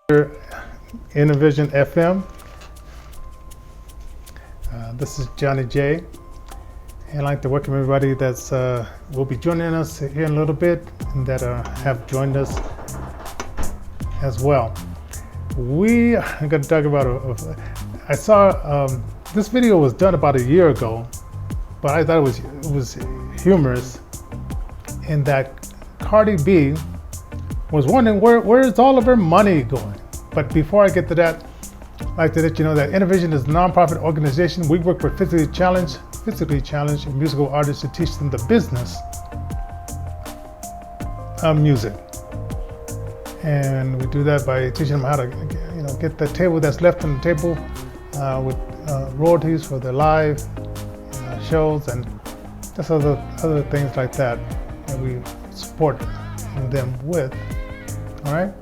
Innovision FM. This is Johnny J. And I'd like to welcome everybody that's will be joining us here in a little bit and that have joined us as well. We are going to talk about I saw this video was done about a year ago, but I thought it was humorous in that Cardi B was wondering where is all of her money going. But before I get to that, I'd like to let you know that Innovision is a nonprofit organization. We work with physically challenged musical artists to teach them the business of music. And we do that by teaching them how to get the table that's left on the table with royalties for their live shows and just other things like that we support them with. All right.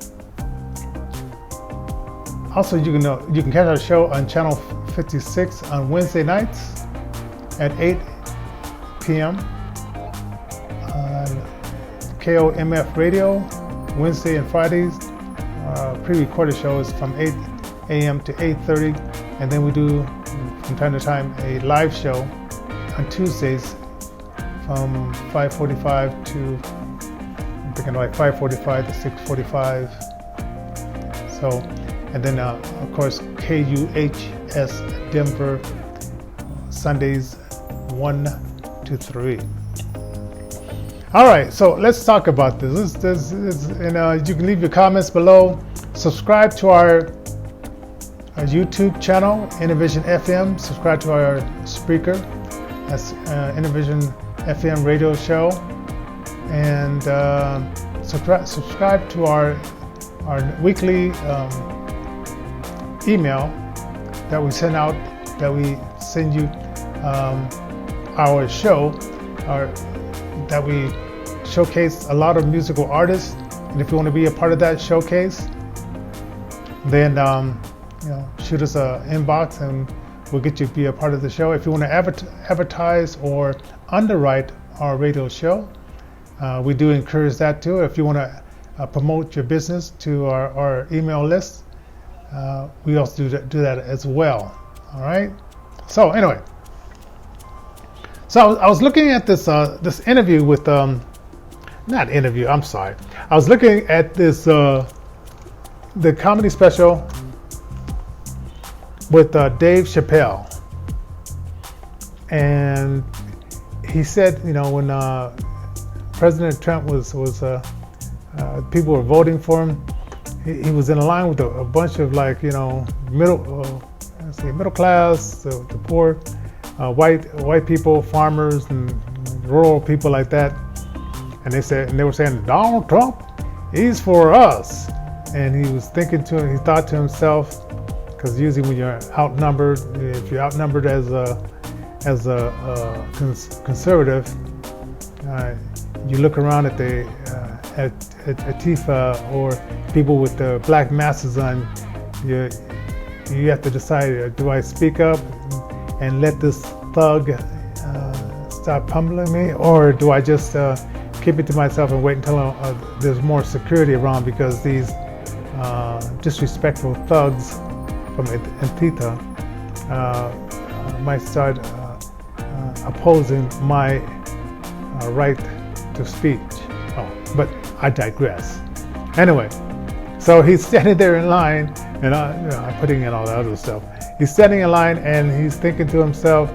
Also, you can catch our show on channel 56 on Wednesday nights at 8 p.m. on KOMF Radio. Wednesday and Fridays, pre-recorded shows from 8 a.m. to 8:30, and then we do from time to time a live show on Tuesdays from 5:45 to 5:45 to 6:45. So, and then of course KUHS Denver Sundays 1 to 3. All right, so let's talk about this. And you can leave your comments below. Subscribe to our YouTube channel, Innovision FM. Subscribe to our speaker, that's Innovision FM radio show. And subscribe to our weekly email that we send out, that we send you our show, that we showcase a lot of musical artists. And if you want to be a part of that showcase, then shoot us an inbox and we'll get you to be a part of the show. If you want to advertise or underwrite our radio show, we do encourage that too. If you want to promote your business to our email list, we also do that as well. All right. So anyway, so I was looking at this interview with I was looking at this the comedy special with Dave Chapelle, and he said, when President Trump was people were voting for him, he was in a line with a bunch of middle class, the poor, white people, farmers, and rural people like that, and they were saying Donald Trump, he's for us, and he thought to himself, because usually when you're outnumbered, if you're outnumbered as a conservative, you look around at Antifa or people with the black masses on, you have to decide, do I speak up and let this thug stop pummeling me, or do I just keep it to myself and wait until there's more security around, because these disrespectful thugs from Antifa might start opposing my right to speech. But I digress. Anyway, so he's standing there in line, and I'm putting in all the other stuff. He's standing in line and he's thinking to himself,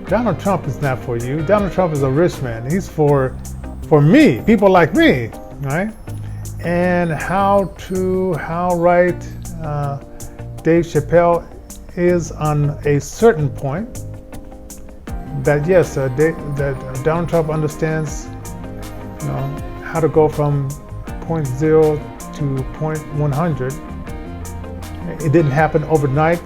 Donald Trump is not for you. Donald Trump is a rich man. He's for me, people like me, right? And how right Dave Chapelle is on a certain point, that yes, that Donald Trump understands how to go from point 0 to point 100. It didn't happen overnight,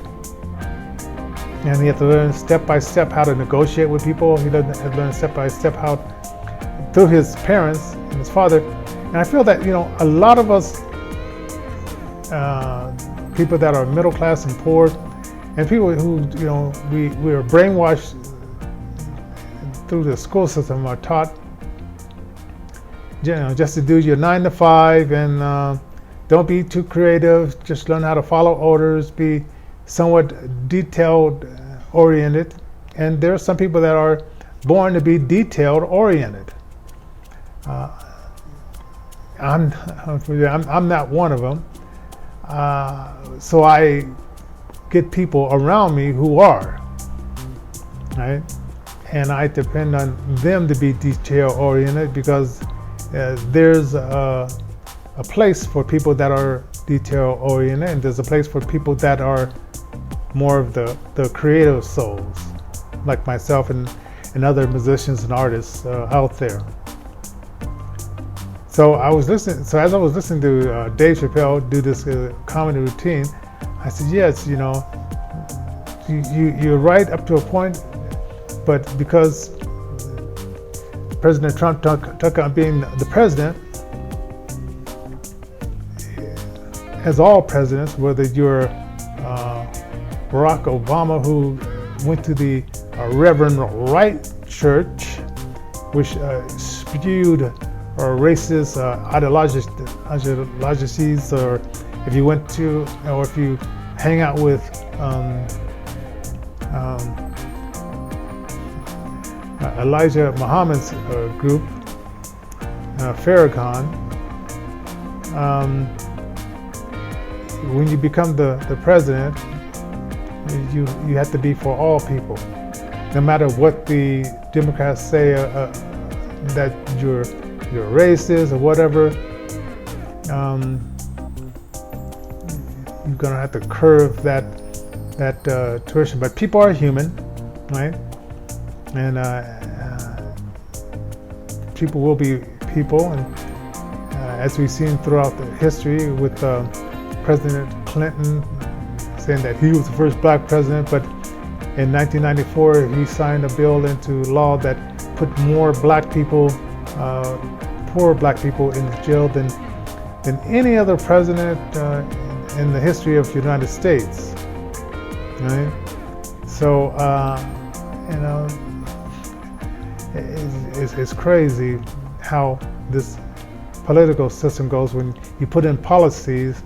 and he had to learn step by step how to negotiate with people. He had to learn step by step how, through his parents and his father. And I feel that a lot of us, people that are middle class and poor, and people who we are brainwashed through the school system, are taught just to do your 9 to 5 and don't be too creative. Just learn how to follow orders. Be somewhat detailed oriented. And there are some people that are born to be detailed oriented. I'm not one of them. So I get people around me who are, right? And I depend on them to be detail oriented, because there's a place for people that are detail oriented, and there's a place for people that are more of the creative souls, like myself and other musicians and artists out there. So as I was listening to Dave Chapelle do this comedy routine, I said, yes, you're right up to a point, but because President Trump took on being the president, as all presidents, whether you're Barack Obama, who went to the Reverend Wright Church, which spewed racist ideologies, or if you went to, or if you hang out with Elijah Muhammad's group, Farrakhan, when you become the president, you have to be for all people, no matter what the Democrats say that you're racist or whatever. You're gonna have to curve that tuition. But people are human, right? And people will be people, and as we've seen throughout the history with President Clinton saying that he was the first black president, but in 1994 he signed a bill into law that put more black people, poor black people, in jail than any other president in the history of the United States, right? So it's crazy how this political system goes when you put in policies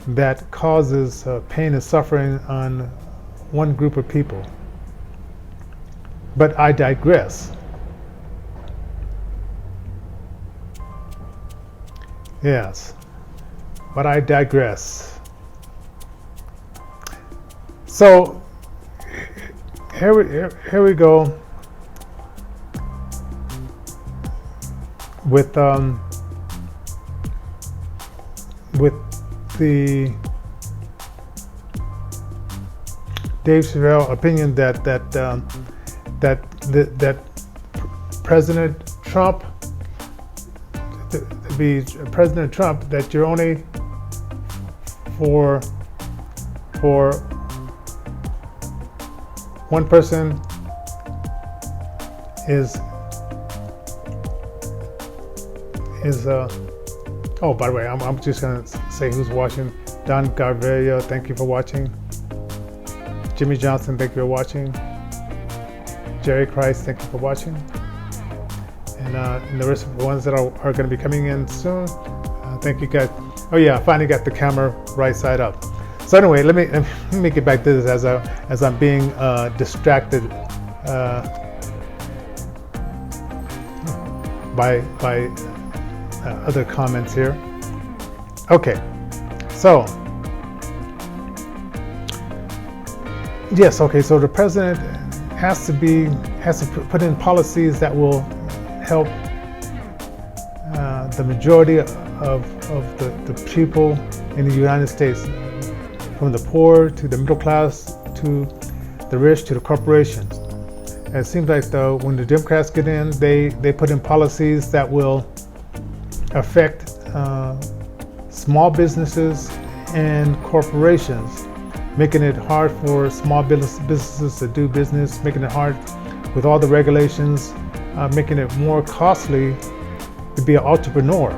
that causes pain and suffering on one group of people. But I digress. Yes, but I digress. So here we go with the Dave Chapelle opinion that President Trump, to be President Trump, that you're only for one person is oh, by the way, I'm just gonna say who's watching. Don Garvelia, thank you for watching. Jimmy Johnson, thank you for watching. Jerry Christ, thank you for watching. And the rest of the ones that are going to be coming in soon, thank you guys. Oh yeah, I finally got the camera right side up. So anyway, let me get back to this as I'm being distracted by other comments here. Okay, so yes, okay, so the president has to put in policies that will help the majority of the people in the United States, from the poor to the middle class to the rich to the corporations. And it seems like when the Democrats get in, they put in policies that will affect small businesses and corporations, making it hard for small businesses to do business, making it hard with all the regulations, making it more costly to be an entrepreneur.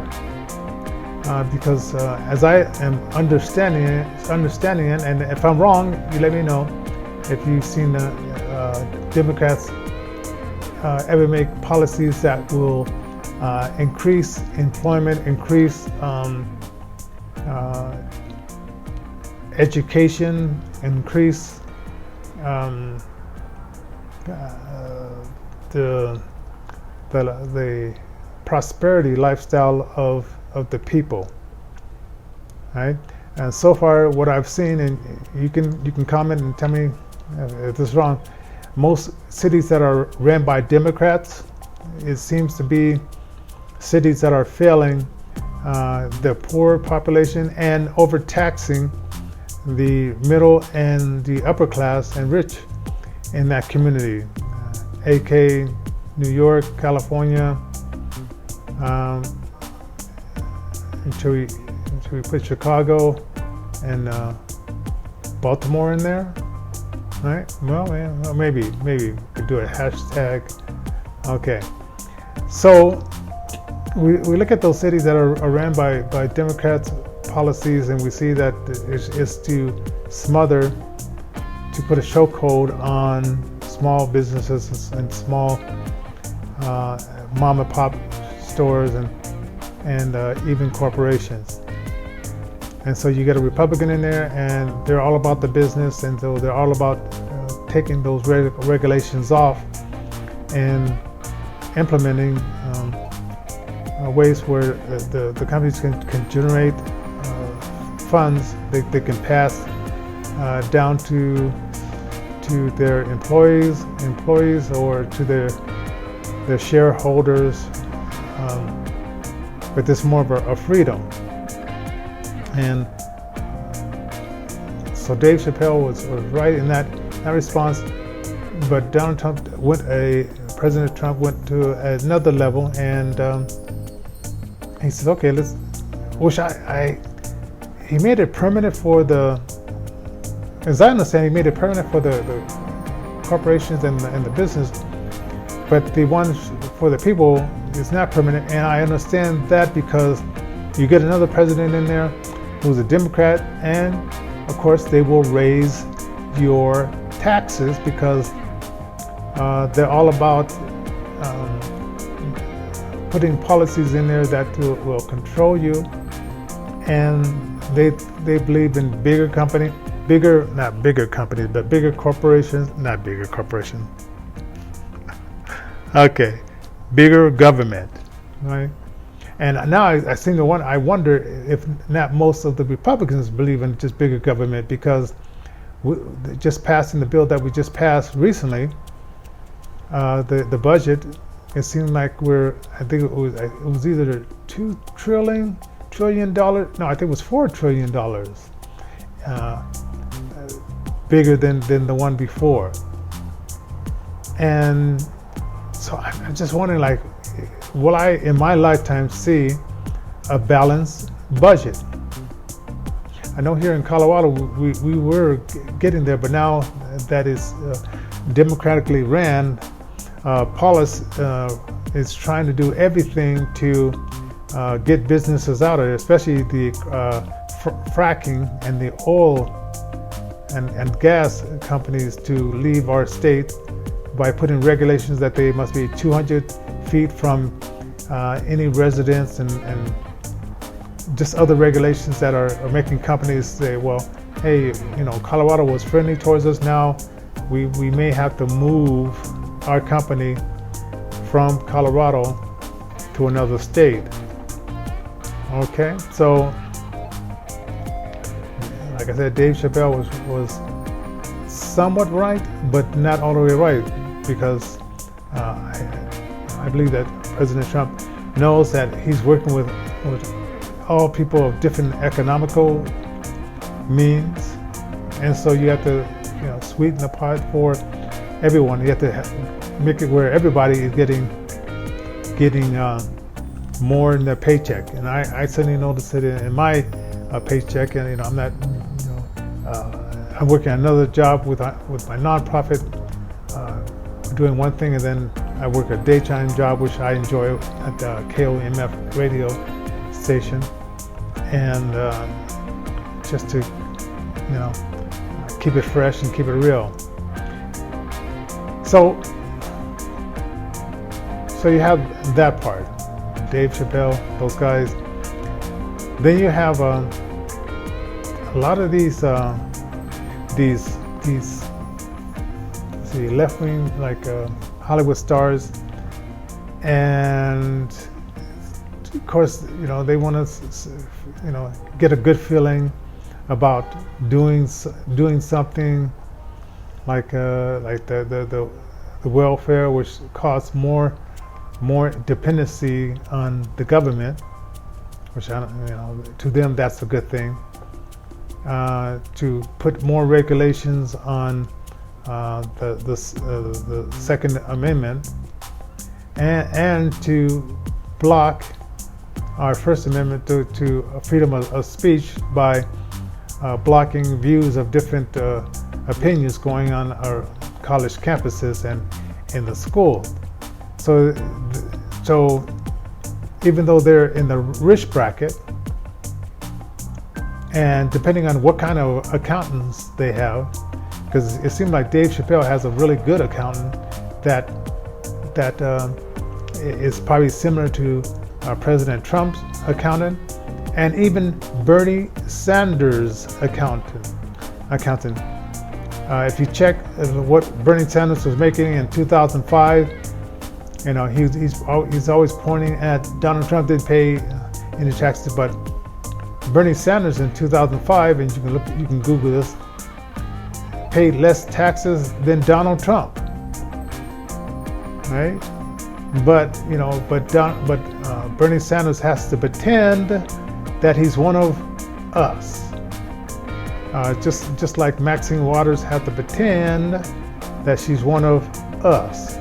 Because as I am understanding it, and if I'm wrong, you let me know. If you've seen the Democrats ever make policies that will increase employment, increase education, increase the prosperity lifestyle of the people, right? And so far, what I've seen, and you can comment and tell me if this is wrong. Most cities that are ran by Democrats, it seems to be cities that are failing the poor population and overtaxing the middle and the upper class and rich in that community. AK, New York, California. Should we put Chicago and Baltimore in there? Right? Well, yeah, maybe we could do a hashtag. Okay. So we look at those cities that are ran by Democrats' policies, and we see that it's to smother, to put a chokehold on small businesses and small mom and pop stores and even corporations. And so you get a Republican in there, and they're all about the business, and so they're all about taking those regulations off and implementing ways where the companies can generate funds they can pass down to their employees or to their shareholders, but this is more of a freedom. And so Dave Chapelle was right in that response, but President Trump went to another level, and he said, okay, he made it permanent for as I understand, he made it permanent for the corporations and the business, but the ones for the people is not permanent. And I understand that because you get another president in there who's a Democrat, and of course they will raise your taxes because they're all about putting policies in there that will control you, and they believe in bigger corporations, okay, bigger government, right? And now I seem to I wonder if not most of the Republicans believe in just bigger government, because just passing the bill that we just passed recently, the budget, it seemed like I think it was either $2 trillion. No, I think it was $4 trillion bigger than the one before. And so I'm just wondering, like, will I in my lifetime see a balanced budget? I know here in Colorado we were getting there, but now that is democratically ran, Paulus is trying to do everything to get businesses out of it, especially the fracking and the oil and gas companies, to leave our state by putting regulations that they must be 200 feet from any residence, and just other regulations that are making companies say, well, hey, Colorado was friendly towards us, now we may have to move our company from Colorado to another state. Okay, so like I said, Dave Chapelle was somewhat right, but not all the way right, because I believe that President Trump knows that he's working with all people of different economical means, and so you have to sweeten the pot for everyone. You have to make it where everybody is getting more in their paycheck, and I certainly notice it in my paycheck. And I'm not, I'm working another job with my nonprofit, doing one thing, and then I work a daytime job which I enjoy at the KOMF radio station, and just to keep it fresh and keep it real. So you have that part, Dave Chapelle, those guys. Then you have a lot of these left wing Hollywood stars, and of course they want to get a good feeling about doing something like the welfare, which causes more dependency on the government, which to them that's a good thing. To put more regulations on the Second Amendment, and to block our First Amendment to freedom of speech by blocking views of different opinions going on our college campuses and in the school. So even though they're in the rich bracket, and depending on what kind of accountants they have, because it seemed like Dave Chapelle has a really good accountant that is probably similar to President Trump's accountant, and even Bernie Sanders' accountant. If you check what Bernie Sanders was making in 2005, he's always pointing at Donald Trump didn't pay any taxes, but Bernie Sanders in 2005, and you can Google this, paid less taxes than Donald Trump, right? But Bernie Sanders has to pretend that he's one of us, just like Maxine Waters had to pretend that she's one of us,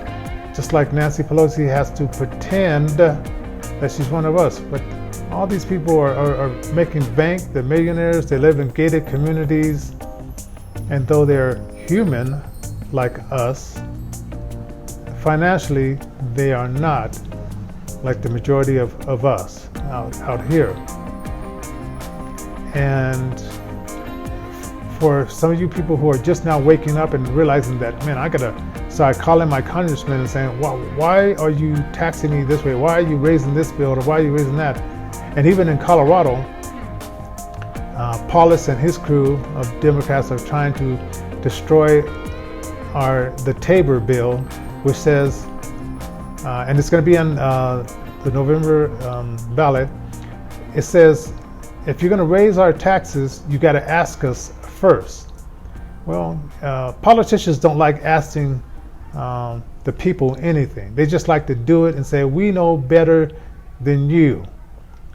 just like Nancy Pelosi has to pretend that she's one of us. But all these people are making bank, they're millionaires, they live in gated communities, and though they're human like us, financially they are not like the majority of us out here. And for some of you people who are just now waking up and realizing that, man, I gotta start calling my congressman and saying, why are you taxing me this way? Why are you raising this bill, or why are you raising that? And even in Colorado, Paulus and his crew of Democrats are trying to destroy the Tabor bill, which says, and it's going to be on the November ballot. It says, if you're going to raise our taxes, you got to ask us first. Well, politicians don't like asking the people anything. They just like to do it and say, we know better than you.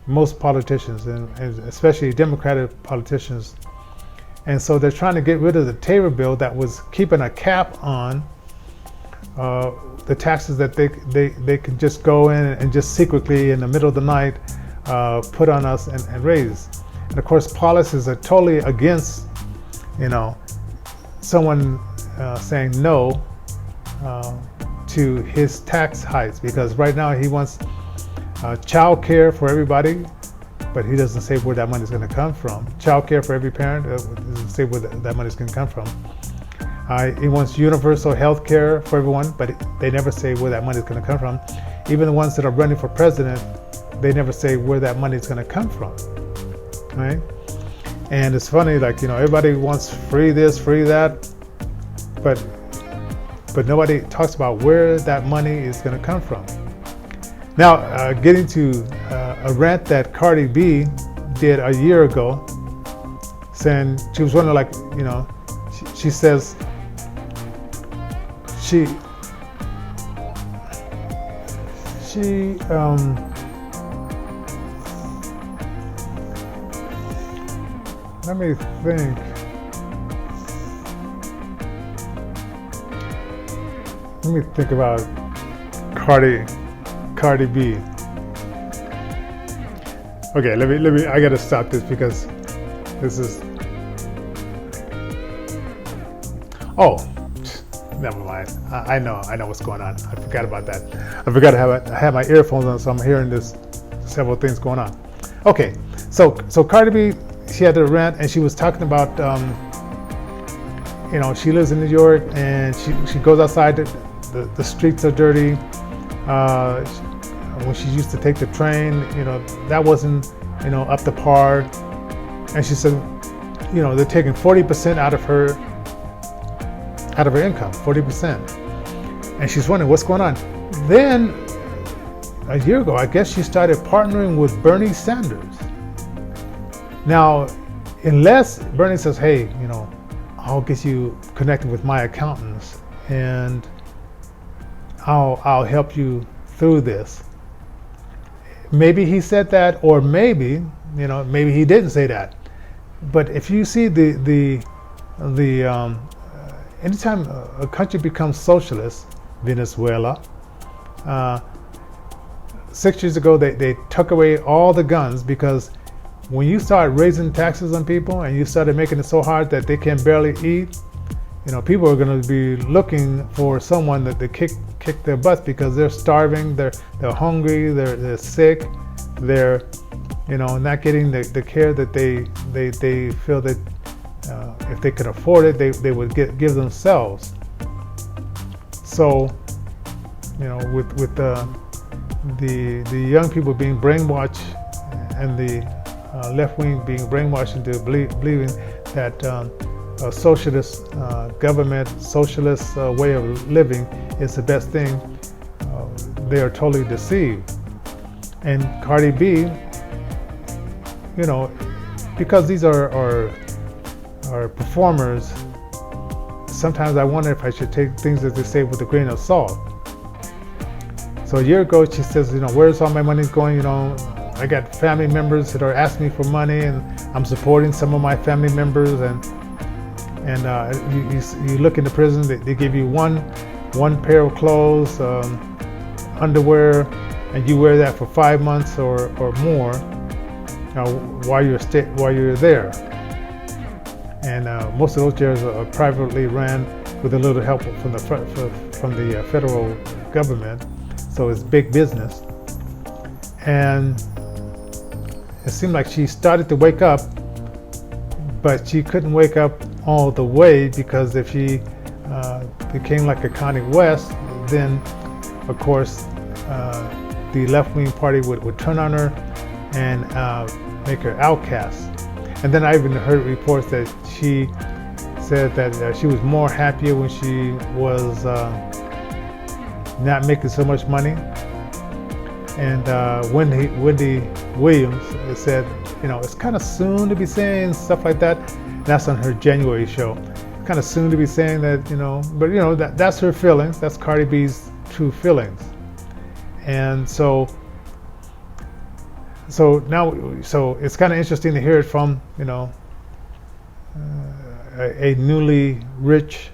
Most politicians, and especially Democratic politicians. And so they're trying to get rid of the Tabor bill that was keeping a cap on the taxes that they can just go in and just secretly in the middle of the night put on us and raise. And of course, Paulus is totally against, someone saying no to his tax hikes, because right now he wants child care for everybody, but he doesn't say where that money is going to come from. Child care for every parent, doesn't say where that money is going to come from. He wants universal health care for everyone, but they never say where that money is going to come from. Even the ones that are running for president, they never say where that money is going to come from, right? And it's funny, everybody wants free this, free that, but nobody talks about where that money is going to come from. Now, getting to a rant that Cardi B did a year ago, saying she was wondering, she says she let me think. Let me think about Cardi B. Okay, let me. I gotta stop this because this is. Oh, never mind. I know what's going on. I forgot about that. I forgot to have my earphones on, so I'm hearing several things going on. Okay, so Cardi B, she had a rant and she was talking about, she lives in New York and she goes outside. The streets are dirty. When she used to take the train, that wasn't, up to par. And she said, they're taking 40% out of her income, 40%. And she's wondering what's going on. Then a year ago, I guess she started partnering with Bernie Sanders. Now, unless Bernie says, hey, I'll get you connected with my accountants and I'll help you through this. Maybe he said that, or maybe he didn't say that. But if you see anytime a country becomes socialist, Venezuela, 6 years ago they took away all the guns, because when you start raising taxes on people and you started making it so hard that they can barely eat, people are going to be looking for someone that they kick their butts, because they're starving, they're hungry, they're sick, they're not getting the care that they feel that if they could afford it, they would give themselves. So with the young people being brainwashed and the left wing being brainwashed into believing that a socialist government, socialist way of living is the best thing, they are totally deceived. And Cardi B, because these are performers, sometimes I wonder if I should take things that they say with a grain of salt. So a year ago, she says, where's all my money going? I got family members that are asking me for money, and I'm supporting some of my family members. And you look into prison, they give you one pair of clothes, underwear, and you wear that for 5 months or more while you're there. And most of those jails are privately ran with a little help from the federal government, so it's big business. And it seemed like she started to wake up, but she couldn't wake up all the way, because if she became like a Kanye West, then of course the left-wing party would turn on her and make her outcast. And then I even heard reports that she said that she was more happier when she was not making so much money. And Wendy Williams said, it's kind of soon to be saying stuff like that. That's on her January show. It's kind of soon to be saying that, but that's her feelings. That's Cardi B's true feelings. And so now it's kind of interesting to hear it from, a newly rich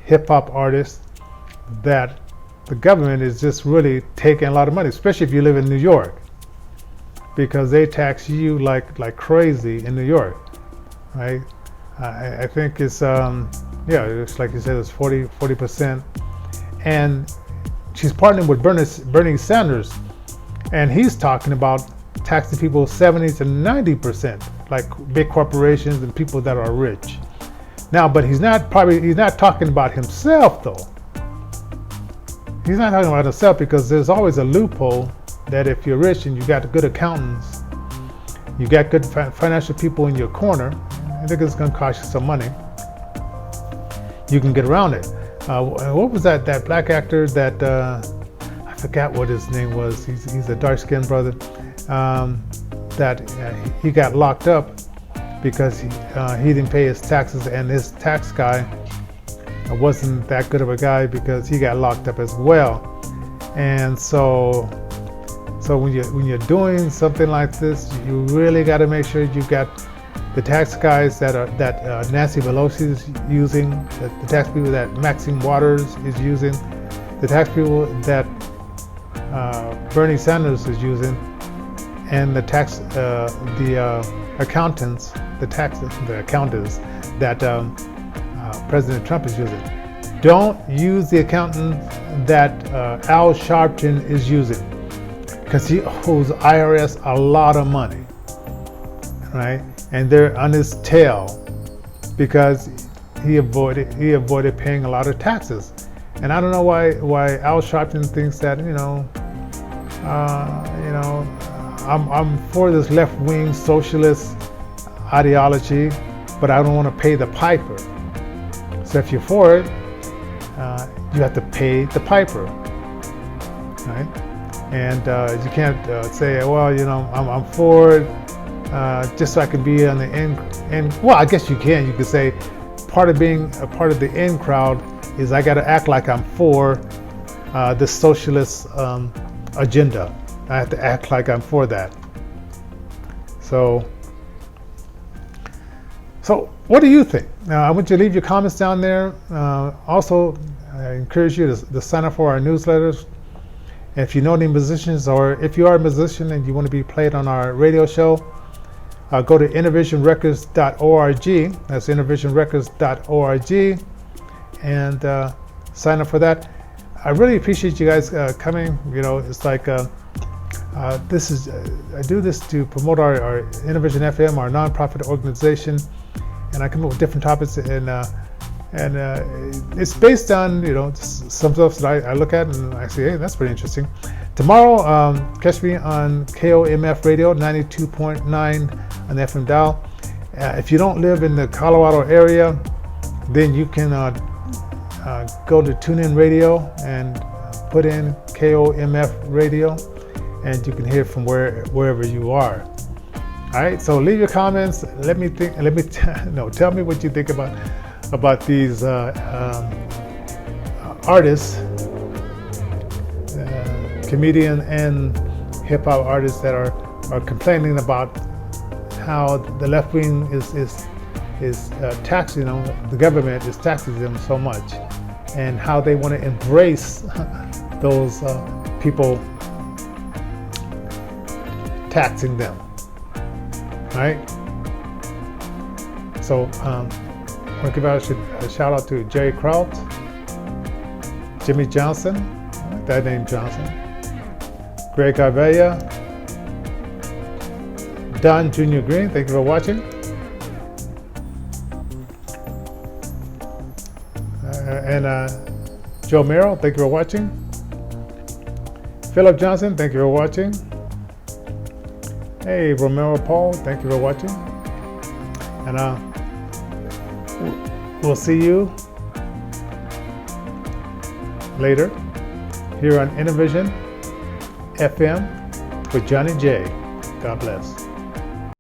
hip hop artist, that the government is just really taking a lot of money, especially if you live in New York, because they tax you like crazy in New York, right? I think it's it's like you said, it's 40%, and she's partnering with Bernie Sanders, and he's talking about taxing people 70 to 90%, like big corporations and people that are rich. Now, but he's not talking about himself though. He's not talking about himself, because there's always a loophole that if you're rich and you got good accountants, you got good financial people in your corner, I think it's going to cost you some money, you can get around it. What was that black actor that I forgot what his name was? He's a dark-skinned brother that he got locked up because he didn't pay his taxes, and his tax guy wasn't that good of a guy, because he got locked up as well. And so when you're doing something like this, you really got to make sure you've got the tax guys that Nancy Pelosi is using, the tax people that Maxine Waters is using, the tax people that Bernie Sanders is using, and the accountants that President Trump is using. Don't use the accountant that Al Sharpton is using, because he owes IRS a lot of money, right? And they're on his tail because he avoided paying a lot of taxes. And I don't know why Al Sharpton thinks that I'm for this left-wing socialist ideology, but I don't want to pay the piper. So if you're for it, you have to pay the piper, right? And you can't say, well, I'm for it just so I can be on the in. Well, I guess you can. You could say part of being a part of the in crowd is I got to act like I'm for the socialist agenda. I have to act like I'm for that. So what do you think? Now, I want you to leave your comments down there. Also, I encourage you to sign up for our newsletters. And if you know any musicians, or if you are a musician and you want to be played on our radio show, go to innervisionrecords.org. That's innervisionrecords.org, and sign up for that. I really appreciate you guys coming. It's like I do this to promote our Innervision FM, our nonprofit organization, and I come up with different topics, and it's based on some stuff that I look at and I say, hey, that's pretty interesting. Tomorrow, catch me on KOMF Radio 92.9 on the FM dial. If you don't live in the Colorado area, then you can go to TuneIn Radio and put in KOMF Radio, and you can hear from wherever you are. All right, so leave your comments. Tell me what you think about these artists, comedian and hip hop artists that are complaining about how the left wing is taxing them. The government is taxing them so much, and how they want to embrace those people taxing them. All right. So I want to give out a shout out to Jerry Kraut, Jimmy Johnson, I like that name Johnson, Greg Avella, Don Jr. Green, thank you for watching. And Joe Merrill, thank you for watching. Philip Johnson, thank you for watching. Hey, Romero Paul, thank you for watching. And we'll see you later here on Innervision FM with Johnny J. God bless.